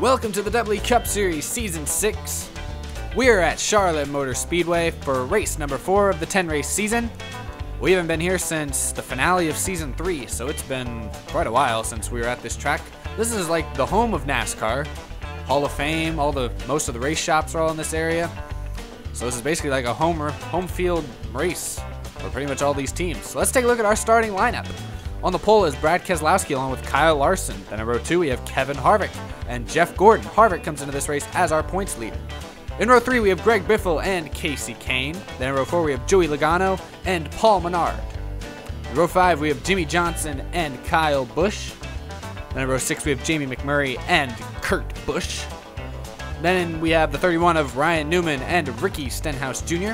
Welcome to the W Cup Series Season 6. We are at Charlotte Motor Speedway for race number 4 of the 10-race season. We haven't been here since the finale of Season 3, so it's been quite a while since we were at this track. This is like the home of NASCAR, Hall of Fame, most of the race shops are all in this area. So this is basically like a home field race for pretty much all these teams. So let's take a look at our starting lineup. On the pole is Brad Keselowski along with Kyle Larson. Then in row 2 we have Kevin Harvick and Jeff Gordon. Harvick comes into this race as our points leader. In row 3 we have Greg Biffle and Kasey Kahne. Then in row 4 we have Joey Logano and Paul Menard. In row 5 we have Jimmie Johnson and Kyle Busch. Then in row 6 we have Jamie McMurray and Kurt Busch. Then we have the 31 of Ryan Newman and Ricky Stenhouse Jr.,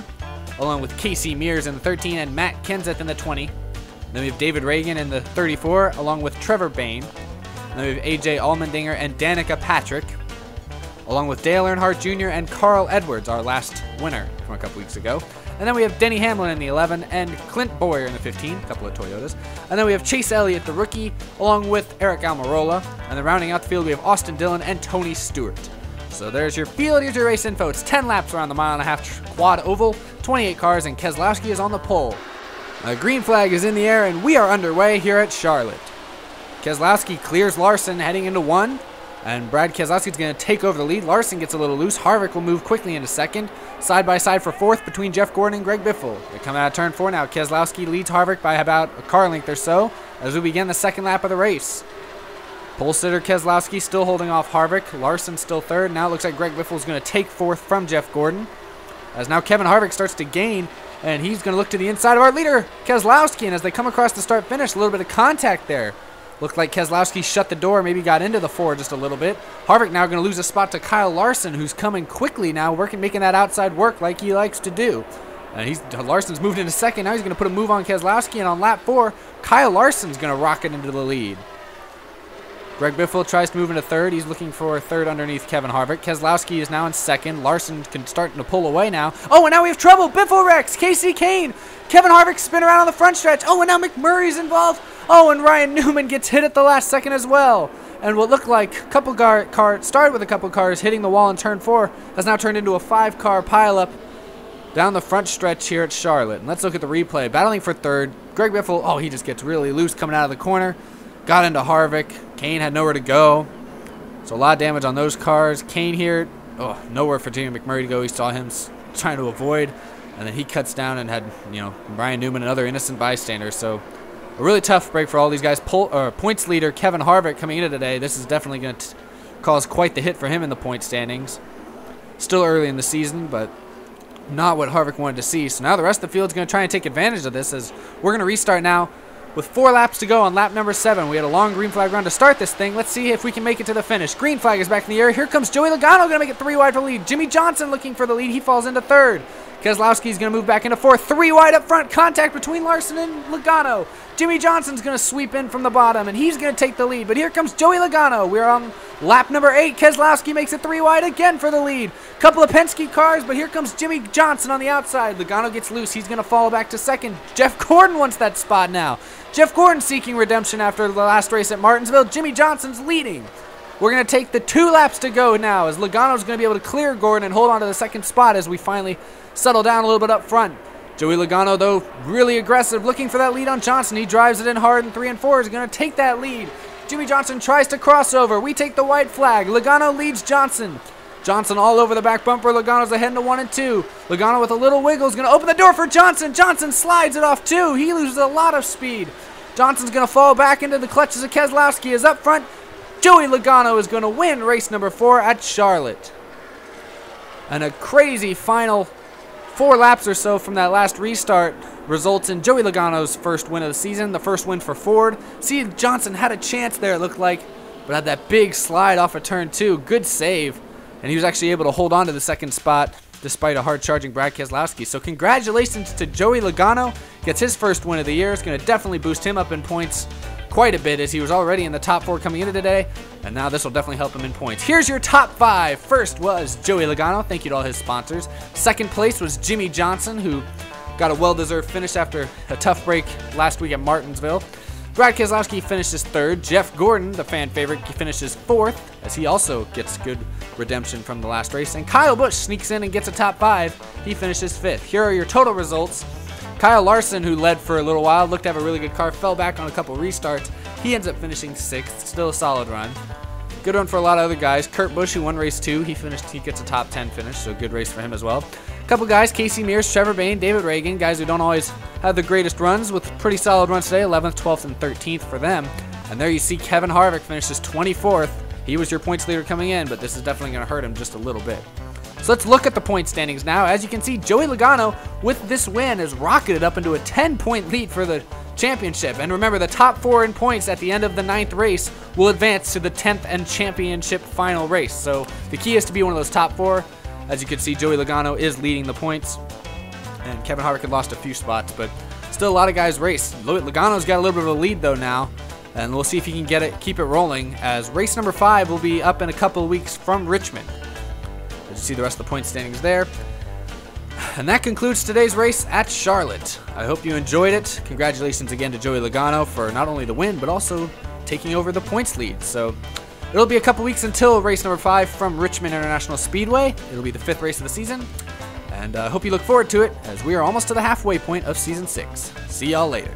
along with Casey Mears in the 13 and Matt Kenseth in the 20. Then we have David Ragan in the 34, along with Trevor Bayne. Then we have AJ Allmendinger and Danica Patrick, along with Dale Earnhardt Jr. and Carl Edwards, our last winner from a couple weeks ago. And then we have Denny Hamlin in the 11 and Clint Bowyer in the 15, a couple of Toyotas. And then we have Chase Elliott, the rookie, along with Eric Almirola. And then rounding out the field, we have Austin Dillon and Tony Stewart. So there's your field, here's your race info. It's 10 laps around the mile-and-a-half quad oval, 28 cars, and Keselowski is on the pole. A green flag is in the air, and we are underway here at Charlotte. Keselowski clears Larson heading into 1, and Brad Keselowski is going to take over the lead. Larson gets a little loose. Harvick will move quickly into 2nd. Side by side for 4th between Jeff Gordon and Greg Biffle. They come out of turn 4 now. Keselowski leads Harvick by about a car length or so as we begin the 2nd lap of the race. Pole sitter Keselowski still holding off Harvick. Larson still 3rd. Now it looks like Greg Biffle is going to take 4th from Jeff Gordon. As now Kevin Harvick starts to gain, and he's going to look to the inside of our leader, Keselowski. And as they come across the start-finish, a little bit of contact there. Looked like Keselowski shut the door, maybe got into the 4 just a little bit. Harvick now going to lose a spot to Kyle Larson, who's coming quickly now, making that outside work like he likes to do. And Larson's moved into 2nd. Now he's going to put a move on Keselowski, and on lap 4, Kyle Larson's going to rocket into the lead. Greg Biffle tries to move into 3rd. He's looking for 3rd underneath Kevin Harvick. Keselowski is now in 2nd. Larson can start to pull away now. Oh, and now we have trouble. Biffle wrecks. Kasey Kahne. Kevin Harvick spin around on the front stretch. Oh, and now McMurray's involved. Oh, and Ryan Newman gets hit at the last second as well. And what looked like a couple started with a couple cars hitting the wall in turn 4 has now turned into a 5-car pileup down the front stretch here at Charlotte. And let's look at the replay. Battling for 3rd. Greg Biffle, oh, he just gets really loose coming out of the corner. Got into Harvick. Kahne had nowhere to go. So a lot of damage on those cars. Kahne here, oh, nowhere for Jamie McMurray to go. He saw him trying to avoid. And then he cuts down and had, Ryan Newman and other innocent bystanders. So a really tough break for all these guys. Points leader Kevin Harvick coming into today. This is definitely going to cause quite the hit for him in the point standings. Still early in the season, but not what Harvick wanted to see. So now the rest of the field is going to try and take advantage of this as we're going to restart now. With 4 laps to go on lap number 7, we had a long green flag run to start this thing. Let's see if we can make it to the finish. Green flag is back in the air. Here comes Joey Logano, going to make it 3 wide for the lead. Jimmie Johnson looking for the lead. He falls into 3rd. Keselowski's going to move back into 4th. 3 wide up front. Contact between Larson and Logano. Jimmie Johnson's going to sweep in from the bottom, and he's going to take the lead. But here comes Joey Logano. We're on lap number 8. Keselowski makes it 3 wide again for the lead. Couple of Penske cars, but here comes Jimmie Johnson on the outside. Logano gets loose. He's going to fall back to 2nd. Jeff Gordon wants that spot now. Jeff Gordon seeking redemption after the last race at Martinsville. Jimmie Johnson's leading. We're going to take the 2 laps to go now as Logano's going to be able to clear Gordon and hold on to the 2nd spot as we finally settle down a little bit up front. Joey Logano, though, really aggressive, looking for that lead on Johnson. He drives it in hard in 3 and 4. Is going to take that lead. Jimmie Johnson tries to cross over. We take the white flag. Logano leads Johnson. Johnson all over the back bumper. Logano's ahead into 1 and 2. Logano with a little wiggle is going to open the door for Johnson. Johnson slides it off 2. He loses a lot of speed. Johnson's going to fall back into the clutches of Keselowski. As up front, Joey Logano is going to win race number 4 at Charlotte. And a crazy final 4 laps or so from that last restart results in Joey Logano's first win of the season, the first win for Ford. See, Johnson had a chance there, it looked like, but had that big slide off of turn 2. Good save. And he was actually able to hold on to the 2nd spot despite a hard-charging Brad Keselowski. So congratulations to Joey Logano. Gets his first win of the year. It's going to definitely boost him up in points quite a bit as he was already in the top 4 coming into today. And now this will definitely help him in points. Here's your top 5. First was Joey Logano. Thank you to all his sponsors. 2nd place was Jimmie Johnson, who got a well-deserved finish after a tough break last week at Martinsville. Brad Keselowski finishes 3rd. Jeff Gordon, the fan favorite, he finishes 4th, as he also gets good redemption from the last race. And Kyle Busch sneaks in and gets a top 5. He finishes 5th. Here are your total results. Kyle Larson, who led for a little while, looked to have a really good car, fell back on a couple restarts. He ends up finishing 6th. Still a solid run. Good run for a lot of other guys. Kurt Busch, who won race 2, he gets a top 10 finish, so good race for him as well. A couple guys, Casey Mears, Trevor Bayne, David Reagan, guys who don't always have the greatest runs, with pretty solid runs today, 11th, 12th, and 13th for them. And there you see Kevin Harvick finishes 24th. He was your points leader coming in, but this is definitely going to hurt him just a little bit. So let's look at the point standings now. As you can see, Joey Logano, with this win, has rocketed up into a 10-point lead for the championship. And remember, the top 4 in points at the end of the 9th race will advance to the 10th and championship final race. So the key is to be one of those top 4. As you can see, Joey Logano is leading the points, and Kevin Harvick had lost a few spots, but still a lot of guys race. Logano's got a little bit of a lead though now, and we'll see if he can keep it rolling, as race number 5 will be up in a couple of weeks from Richmond. As you see the rest of the point standings there. And that concludes today's race at Charlotte. I hope you enjoyed it. Congratulations again to Joey Logano for not only the win, but also taking over the points lead. So it'll be a couple weeks until race number 5 from Richmond International Speedway. It'll be the 5th race of the season. And I hope you look forward to it, as we are almost to the halfway point of Season 6. See y'all later.